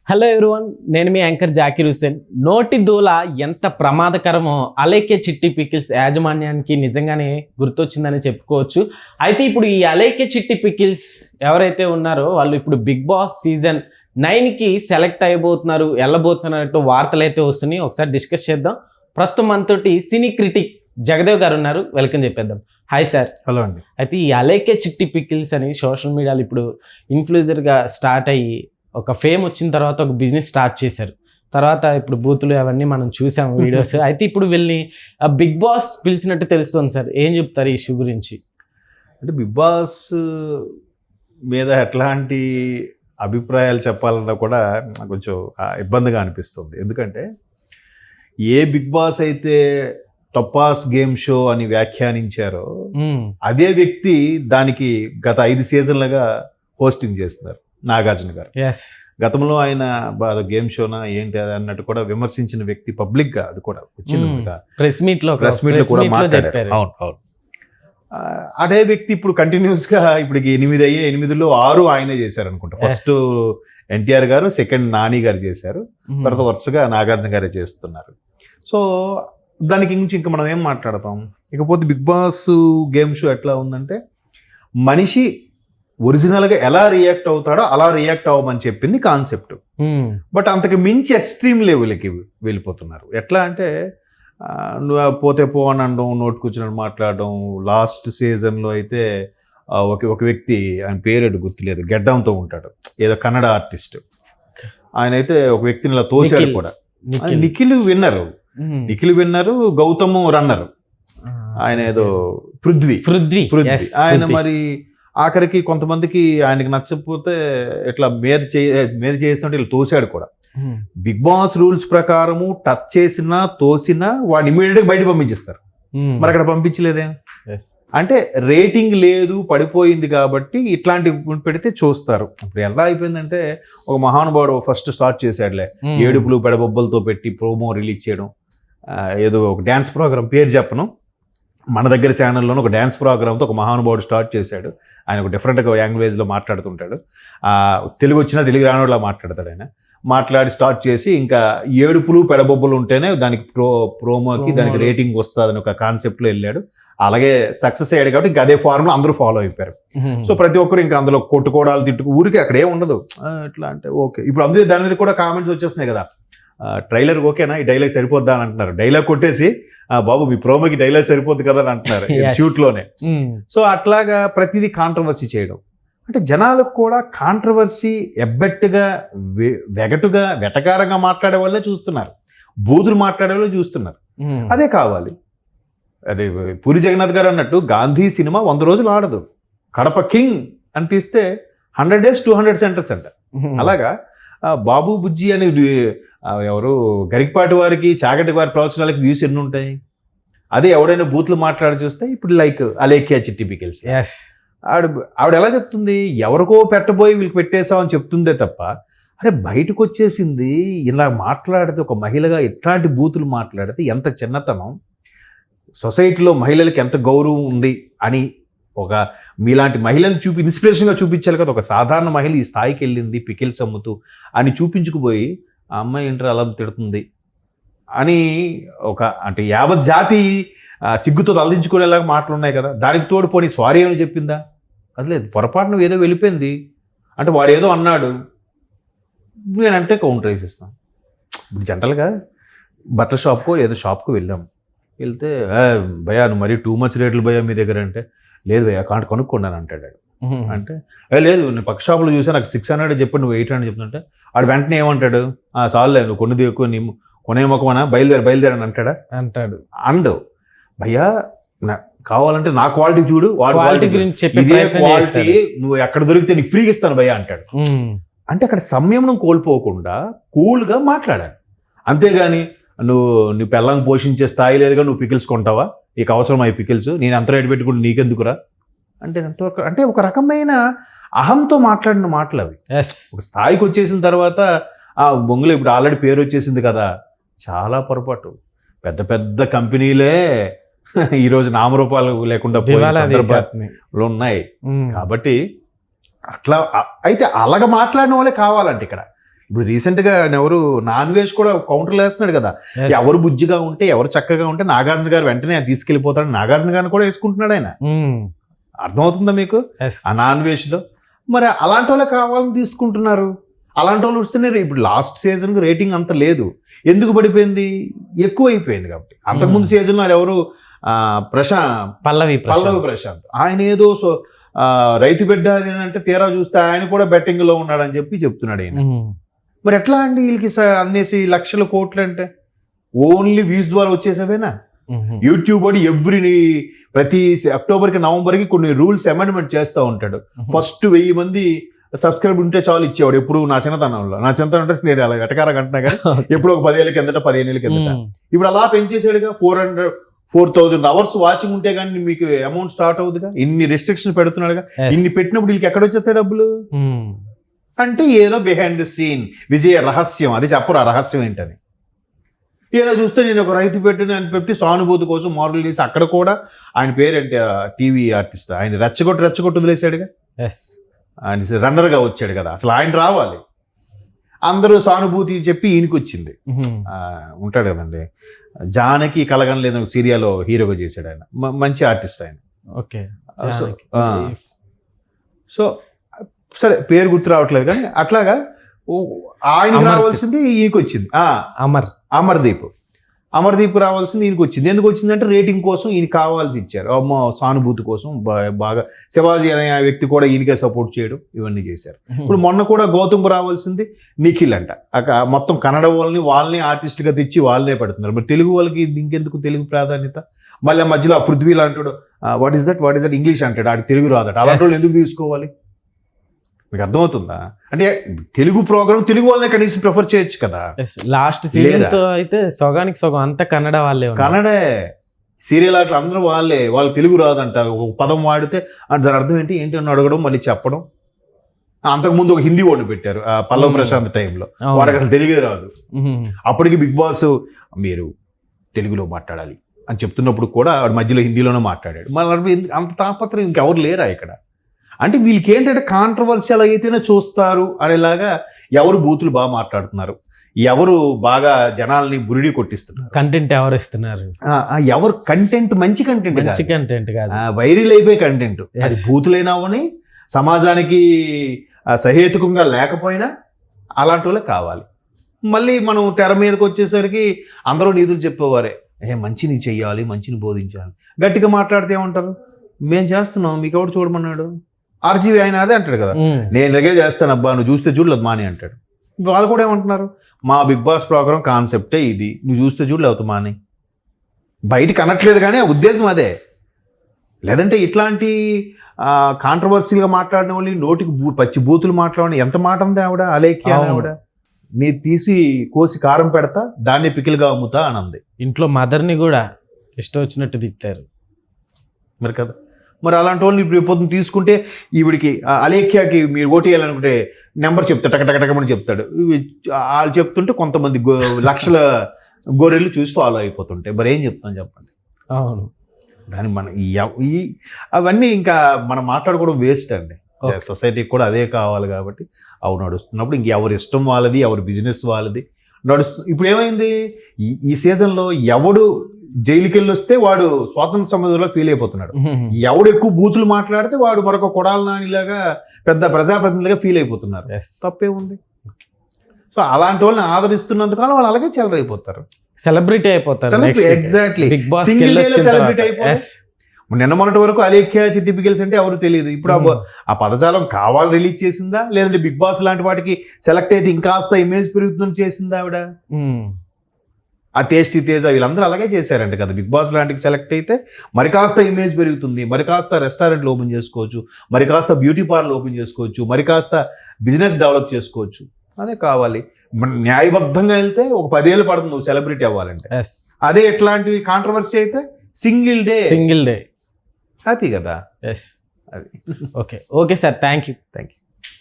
Hello everyone, నేను మీ anchor Zakir Hussain. నోటి దూల ఎంత ప్రమాదకరమో అలేఖ్య చిట్టి పికిల్స్ యాజమాన్యానికి నిజంగానే గుర్తొచ్చిందని చెప్పుకోవచ్చు. అయితే ఇప్పుడు ఈ అలేఖ్య చిట్టి పికిల్స్ ఎవరైతే ఉన్నారో వాళ్ళు ఇప్పుడు బిగ్ బాస్ సీజన్ 9కి సెలెక్ట్ అయిపోతున్నారు, వెళ్ళబోతున్నట్టు వార్తలు అయితే వస్తున్నాయి. ఒకసారి డిస్కస్ చేద్దాం. ప్రస్తుతం మనతోటి సినీ క్రిటిక్ జగదేవ్ గారు ఉన్నారు, వెల్కమ్ చెప్పేద్దాం. Hi sir. హలో అండి. అయితే ఈ అలేఖ్య చిట్టి పికిల్స్ అని సోషల్ మీడియాలో ఇప్పుడు ఇన్ఫ్లుయెన్సర్గా స్టార్ట్ అయ్యి ఒక ఫేమ్ వచ్చిన తర్వాత ఒక బిజినెస్ స్టార్ట్ చేశారు. తర్వాత ఇప్పుడు బూతులు అవన్నీ మనం చూసాము వీడియోస్. అయితే ఇప్పుడు వీళ్ళని బిగ్ బాస్ పిలిచినట్టు తెలుస్తుంది సార్, ఏం చెప్తారు ఈ ఇష్యూ గురించి? అంటే బిగ్ బాస్ మీద ఎట్లాంటి అభిప్రాయాలు చెప్పాలన్నా కూడా కొంచెం ఇబ్బందిగా అనిపిస్తుంది. ఎందుకంటే ఏ బిగ్ బాస్ అయితే టపాస్ గేమ్ షో అని వ్యాఖ్యానించారో అదే వ్యక్తి దానికి గత 5 సీజన్లుగా హోస్టింగ్ చేస్తున్నారు నాగార్జున గారు. గతంలో ఆయన గేమ్ షోనా ఏంటి అన్నట్టు కూడా విమర్శించిన వ్యక్తి పబ్లిక్ గా, అది కూడా వచ్చింది ప్రెస్ మీట్ లో కూడా మాట్లాడారు. అవును అవును. అదే వ్యక్తి ఇప్పుడు కంటిన్యూస్ గా ఇప్పుడు 8లో 6 ఆయనే చేశారు అనుకుంటా. ఫస్ట్ ఎన్టీఆర్ గారు, సెకండ్ నాని గారు చేశారు, తర్వాత వరుసగా నాగార్జున గారే చేస్తున్నారు. సో దానికి ఇంకా మనం ఏం మాట్లాడతాం. ఇకపోతే బిగ్ బాస్ గేమ్ షో ఎట్లా ఉందంటే మనిషి ఒరిజినల్గా ఎలా రియాక్ట్ అవుతాడో అలా రియాక్ట్ అవ్వమని చెప్పింది కాన్సెప్ట్. బట్ అంతకు మించి ఎక్స్ట్రీమ్ లెవెల్కి వెళ్ళిపోతున్నారు. ఎట్లా అంటే నువ్వు పోతే పో అని అనడం, నోటు కూర్చున్నట్టు మాట్లాడడం. లాస్ట్ సీజన్లో అయితే ఒక వ్యక్తి, ఆయన పేరేడు గుర్తులేదు, గెడ్డంతో ఉంటాడు, ఏదో కన్నడ ఆర్టిస్ట్. ఆయన అయితే ఒక వ్యక్తిని ఇలా తోసాడు కూడా. నిఖిల్ విన్నరు, గౌతమ్ రన్నరు, ఆయన ఏదో పృథ్వీ. ఆయన మరి ఆఖరికి కొంతమందికి ఆయనకి నచ్చకపోతే ఇట్లా మీద చేసినట్టు ఇలా తోసాడు కూడా. బిగ్ బాస్ రూల్స్ ప్రకారము టచ్ చేసినా తోసినా వాడిని ఇమీడియట్గా బయట పంపించేస్తారు. మరి అక్కడ పంపించలేదే అంటే రేటింగ్ లేదు, పడిపోయింది కాబట్టి ఇట్లాంటి పెడితే చూస్తారు. ఇప్పుడు ఎలా అయిపోయిందంటే ఒక మహానుభావుడు ఫస్ట్ స్టార్ట్ చేశాడులే, ఏడుపులు పెడబొబ్బలతో పెట్టి ప్రోమో రిలీజ్ చేయడం. ఏదో ఒక డ్యాన్స్ ప్రోగ్రామ్, పేరు చెప్పను, మన దగ్గర ఛానల్లోనే ఒక డ్యాన్స్ ప్రోగ్రామ్తో ఒక మహానుభావుడు స్టార్ట్ చేశాడు. ఆయన ఒక డిఫరెంట్గా లాంగ్వేజ్లో మాట్లాడుతుంటాడు. తెలుగు వచ్చినా తెలుగు రానోళ్ళ మాట్లాడతాడు. ఆయన మాట్లాడి స్టార్ట్ చేసి ఇంకా ఏడుపులు పెడబొబ్బలు ఉంటేనే దానికి ప్రోమోకి దానికి రేటింగ్ వస్తుందని ఒక కాన్సెప్ట్లో వెళ్ళాడు. అలాగే సక్సెస్ అయ్యాడు కాబట్టి ఇంకా అదే ఫార్ములా అందరూ ఫాలో అయిపోయారు. సో ప్రతి ఒక్కరు ఇంకా అందులో కొట్టుకోవడాలు, ఊరికి అక్కడ ఏం ఉండదు. ఎట్లా అంటే ఓకే, ఇప్పుడు అందుకే దాని మీద కూడా కామెంట్స్ వచ్చేస్తున్నాయి కదా, ట్రైలర్ ఓకేనా, ఈ డైలాగ్ సరిపోద్దా అని అంటున్నారు. డైలాగ్ కొట్టేసి బాబు మీ ప్రోమోకి డైలాగ్ సరిపోద్ది కదా అని అంటున్నారు షూట్లోనే. సో అట్లాగా ప్రతిదీ కాంట్రవర్సీ చేయడం అంటే జనాలకు కూడా కాంట్రవర్సీ ఎబ్బెట్టుగా, వెగటుగా, వెటకారంగా మాట్లాడే వాళ్ళే చూస్తున్నారు, బూదులు మాట్లాడే వాళ్ళే చూస్తున్నారు. అదే కావాలి. అదే పూరి జగన్నాథ్ గారు అన్నట్టు గాంధీ సినిమా 100 రోజులు ఆడదు, కడప కింగ్ అని తీస్తే 100 days 200 centers అంట. అలాగా బాబు బుజ్జి అని ఎవరు గరికపాటి వారికి, చాగటి వారి ప్రవచనాలకి వ్యూస్ ఎన్ని ఉంటాయి. అదే ఎవడైనా బూత్లు మాట్లాడి చూస్తే ఇప్పుడు లైక్ అలేఖ్య చిట్టి పికిల్స్, ఆవిడ ఎలా చెప్తుంది, ఎవరికో పెట్టబోయి వీళ్ళకి పెట్టేసామని చెప్తుందే తప్ప, అరే బయటకు వచ్చేసింది ఇలా మాట్లాడితే, ఒక మహిళగా ఇట్లాంటి బూతులు మాట్లాడితే ఎంత చిన్నతనం, సొసైటీలో మహిళలకి ఎంత గౌరవం ఉంది అని ఒక మీలాంటి మహిళను ఇన్స్పిరేషన్గా చూపించాలి కదా. ఒక సాధారణ మహిళ ఈ స్థాయికి వెళ్ళింది పికిల్స్ అమ్ముతూ అని చూపించుకుపోయి ఆ అమ్మాయి ఏంటో అలా తిడుతుంది అని ఒక అంటే యావత్ జాతి సిగ్గుతో తలదించుకునేలాగా మాటలు ఉన్నాయి కదా. దానికి తోడు పోనీ సారీ అని చెప్పిందా? అది లేదు, పొరపాటున ఏదో వెళ్ళిపోయింది. అంటే వాడు ఏదో అన్నాడు, నేనంటే కౌంటర్ వేసిస్తాను. ఇప్పుడు జనరల్గా బట్టల షాప్కో ఏదో షాప్కో వెళ్తే భయ్యా నువ్వు మరీ టూ మచ్ రేట్లు భయ్యా మీ దగ్గర అంటే, లేదు భయ్యా కనుక్కోండి అని అంటాడు. అంటే లేదు నేను పక్క షాపులో చూసా, నాకు 600 చెప్పి నువ్వు 800 చెప్తుంటే ఆడు వెంటనే ఏమంటాడు, చాలులే నువ్వు కొన్నది ఎక్కువ, నీ కొనే మొక్కమనా, బయలుదేరి అని అంటాడు. భయ్యా కావాలంటే నా క్వాలిటీ చూడు, క్వాలిటీ గురించి ఇదే క్వాలిటీ నువ్వు ఎక్కడ దొరికితే నీకు ఫ్రీగా ఇస్తాను భయ్యా అంటాడు. అంటే అక్కడ సంయమనం కోల్పోకుండా కూల్గా మాట్లాడాలి. అంతేగాని నువ్వు పిల్లల్ని పోషించే స్థాయి లేదుగా నువ్వు పికిల్స్ కొంటావా, నీకు అవసరం అయ్యి పికిల్స్, నేను ఎంత రేటు పెట్టుకుంటే నీకెందుకురా అంటే ఎంతవరకు అంటే ఒక రకమైన అహంతో మాట్లాడిన మాటలు అవి. ఒక స్థాయికి వచ్చేసిన తర్వాత ఆ బొంగులు ఇప్పుడు ఆల్రెడీ పేరు వచ్చేసింది కదా, చాలా పొరపాటు. పెద్ద పెద్ద కంపెనీలే ఈరోజు నామరూపాలు లేకుండా సందర్భాలు ఉన్నాయి. కాబట్టి అట్లా అయితే అలాగ మాట్లాడిన వాళ్ళే కావాలంటే ఇక్కడ ఇప్పుడు రీసెంట్గా ఎవరు నాన్ వెజ్ కూడా కౌంటర్లు వేస్తున్నాడు కదా, ఎవరు బుజ్జిగా ఉంటే ఎవరు చక్కగా ఉంటే నాగార్జున గారు వెంటనే తీసుకెళ్ళిపోతాడు, నాగార్జున గారిని కూడా వేసుకుంటున్నాడు ఆయన. అర్థమవుతుందా మీకు ఆ నాన్ వెజ్లో? మరి అలాంటి వాళ్ళే కావాలని తీసుకుంటున్నారు. అలాంటి వాళ్ళు వస్తేనే ఇప్పుడు లాస్ట్ సీజన్కి రేటింగ్ అంత లేదు. ఎందుకు పడిపోయింది? ఎక్కువ అయిపోయింది కాబట్టి. అంతకుముందు సీజన్లో అది ఎవరు పల్లవి ప్రశాంత్ ఆయన ఏదో రైతు బిడ్డ అంటే తీరా చూస్తే ఆయన కూడా బెట్టింగ్లో ఉన్నాడని చెప్తున్నాడు ఆయన. మరి ఎట్లా అండి వీళ్ళకి అన్నేసి లక్షల కోట్లు అంటే? ఓన్లీ వ్యూస్ ద్వారా వచ్చేసేవేనా? యూట్యూబ్ అని ప్రతి అక్టోబర్కి నవంబర్కి కొన్ని రూల్స్ అమెండ్మెంట్ చేస్తూ ఉంటాడు. ఫస్ట్ 1000 మంది సబ్స్క్రైబ్ ఉంటే చాలు ఇచ్చేవాడు. ఎప్పుడు నా చిన్నతనంలో అంటే నేను అలా ఎటకారా కంటున్నా కానీ ఎప్పుడు ఒక 10 ఏళ్ళ కిందట 15 ఏళ్ళ కిందట. ఇప్పుడు అలా పెంచేసాడుగా. 4,000 అవర్స్ వాచింగ్ ఉంటే కానీ మీకు అమౌంట్ స్టార్ట్ అవుతుందిగా. ఇన్ని రెస్ట్రిక్షన్ పెడుతున్నాడుగా. ఇన్ని పెట్టినప్పుడు వీళ్ళకి ఎక్కడ వచ్చేస్తాయి డబ్బులు? అంటే ఏదో బిహైండ్ ది సీన్ విజయ రహస్యం, అది చెప్పరు ఆ రహస్యం ఏంటని. ఏదో చూస్తే నేను ఒక రైతు అని పెట్టి సానుభూతి కోసం మారల్ చేసి అక్కడ కూడా ఆయన పేరేంటి టీవీ ఆర్టిస్ట్, ఆయన రెచ్చగొట్టు వదిలేశాడుగా. ఆయన రన్నర్గా వచ్చాడు కదా. అసలు ఆయన రావాలి. అందరూ సానుభూతి చెప్పి ఈయనకి వచ్చింది. ఉంటాడు కదండి జానకి కలగనలేదు సీరియాలో హీరోగా చేశాడు ఆయన. మంచి ఆర్టిస్ట్ ఆయన. ఓకే. సో సరే పేరు గుర్తు రావట్లేదు కానీ అట్లాగా ఆయనకి రావాల్సింది ఈయనకి వచ్చింది. అమర్దీప్ రావాల్సింది ఈయనకి వచ్చింది. ఎందుకు వచ్చిందంటే రేటింగ్ కోసం ఈయన కావాల్సి ఇచ్చారు. సానుభూతి కోసం బాగా శివాజీ అనే ఆ వ్యక్తి కూడా ఈయనకే సపోర్ట్ చేయడం ఇవన్నీ చేశారు. ఇప్పుడు మొన్న కూడా గౌతమ్ రావాల్సింది నిఖిల్ అంట. మొత్తం కన్నడ వాళ్ళని ఆర్టిస్ట్గా తెచ్చి వాళ్ళనే పెడుతున్నారు. మరి తెలుగు వాళ్ళకి ఇంకెందుకు తెలుగు ప్రాధాన్యత? మళ్ళీ మధ్యలో పృథ్వీ లాంటాడు వాట్ ఈస్ దట్ ఇంగ్లీష్ అంటాడు, ఆడికి తెలుగు రాదట. అలాంటి వాళ్ళు ఎందుకు తీసుకోవాలి? మీకు అర్థమవుతుందా? అంటే తెలుగు ప్రోగ్రామ్ తెలుగు వాళ్ళనే కనీసం ప్రిఫర్ చేయొచ్చు కదా. లాస్ట్ సీజన్ తో అయితే సగానికి సగం అంతా కన్నడ వాళ్ళే, కన్నడే సీరియల్ అట్లా అందరూ వాళ్ళు తెలుగు రాదంట. ఒక పదం వాడితే దాని అర్థం ఏంటి అని అడగడం, మళ్ళీ చెప్పడం. అంతకుముందు ఒక హిందీ వాడిని పెట్టారు పల్లవ్ ప్రశాంత్ టైంలో, వాడికి అసలు తెలుగే రాదు. అప్పటికి బిగ్ బాస్ మీరు తెలుగులో మాట్లాడాలి అని చెప్తున్నప్పుడు కూడా వాడు మధ్యలో హిందీలోనే మాట్లాడాడు. మళ్ళీ అంత తాపత్రయం ఇంకెవరు లేరా ఇక్కడ? అంటే వీళ్ళకి ఏంటంటే కాంట్రవర్షియల్ అయితేనే చూస్తారు అనేలాగా ఎవరు బూతులు బాగా మాట్లాడుతున్నారు, ఎవరు బాగా జనాల్ని బురిడి కొట్టిస్తున్నారు, కంటెంట్ ఎవరు ఇస్తున్నారు, ఎవరు కంటెంట్ మంచి కంటెంట్ కాదు వైరల్ అయిపోయే కంటెంట్. అది బూతులైనా అని సమాజానికి సహేతుకంగా లేకపోయినా అలాంటి వాళ్ళే కావాలి. మళ్ళీ మనం తెర మీదకి వచ్చేసరికి అందరూ నీతులు చెప్పేవారే, మంచిని చెయ్యాలి, మంచిని బోధించాలి. గట్టిగా మాట్లాడితే ఏమంటారు? మేము చేస్తున్నాం, మీకు ఎవరు చూడమన్నాడు? ఆర్జీవీ ఆయన అదే అంటాడు కదా, నేను ఇలాగే చేస్తాను అబ్బా, నువ్వు చూస్తే చూడలేదు మాని అంటాడు. వాళ్ళు కూడా ఏమంటున్నారు, మా బిగ్ బాస్ ప్రోగ్రామ్ కాన్సెప్టే ఇది, నువ్వు చూస్తే చూడలేవు మాని. బయటికి అనట్లేదు కానీ ఆ ఉద్దేశం అదే. లేదంటే ఇట్లాంటి కాంట్రవర్సీగా మాట్లాడిన వాళ్ళు నోటికి పచ్చి బూతులు మాట్లాడిన ఎంత మాట ఉంది ఆవిడ, అలేఖ్య ఆవిడ. నీ తీసి కోసి కారం పెడతా, దాన్ని పికిల్గా అమ్ముతా అని అంది. ఇంట్లో మదర్ని కూడా ఇష్టం వచ్చినట్టు తిట్టారు మరి కదా. మరి అలాంటి వాళ్ళు ఇప్పుడు పొద్దున్న తీసుకుంటే ఈవిడికి అలేఖ్యకి మీరు ఓటు వేయాలనుకుంటే నెంబర్ చెప్తాడు, టకటకటకమని చెప్తాడు. వాళ్ళు చెప్తుంటే కొంతమంది లక్షల గొర్రెలు చూసి ఫాలో అయిపోతుంటాయి. మరి ఏం చెప్తాం చెప్పండి? అవును, దాన్ని మన అవన్నీ ఇంకా మనం మాట్లాడుకోవడం వేస్ట్ అండి. సొసైటీకి కూడా అదే కావాలి కాబట్టి అవి నడుస్తున్నప్పుడు ఎవరి ఇష్టం వాళ్ళది, ఎవరి బిజినెస్ వాళ్ళది నడుస్తుంది. ఇప్పుడు ఏమైంది ఈ సీజన్లో, ఎవడు జైలుకి వెళ్ళి వస్తే వాడు స్వాతంత్ర సమయంలో ఫీల్ అయిపోతున్నాడు. ఎవడు ఎక్కువ బూతులు మాట్లాడితే వాడు మరొక కొడాల నానిలాగా పెద్ద ప్రజాప్రతినిధిగా ఫీల్ అయిపోతున్నారు. తప్పే ఉంది. సో అలాంటి వాళ్ళని ఆదరిస్తున్నందుకు వాళ్ళు అలాగే చెలరైపోతారు, సెలబ్రిటీ అయిపోతారు. ఎగ్జాక్ట్లీ సెలబ్రిటీ అయిపోతారు. నిన్న మొన్నటి వరకు అలేఖ్య చిట్టి పికిల్స్ అంటే ఎవరు తెలియదు. ఇప్పుడు ఆ పదజాలం కావాలి రిలీజ్ చేసిందా, లేదంటే బిగ్ బాస్ లాంటి వాటికి సెలెక్ట్ అయితే ఇంకాస్త ఇమేజ్ పెరుగుతుందని చేసిందా ఆవిడ? ఆ టేస్టీ తేజ వీళ్ళందరూ అలాగే చేశారంట కదా. బిగ్ బాస్ లాంటికి సెలెక్ట్ అయితే మరి కాస్త ఇమేజ్ పెరుగుతుంది, మరి కాస్త రెస్టారెంట్లు ఓపెన్ చేసుకోవచ్చు, మరి కాస్త బ్యూటీ పార్లర్ ఓపెన్ చేసుకోవచ్చు, మరి కాస్త బిజినెస్ డెవలప్ చేసుకోవచ్చు. అదే కావాలి. న్యాయబద్ధంగా వెళ్తే ఒక 10 ఏళ్ళు పడుతుంది నువ్వు సెలబ్రిటీ అవ్వాలంటే. అదే ఎట్లాంటి కాంట్రవర్సీ అయితే సింగిల్ డే హ్యాపీ కదా. Okay sir, thank you.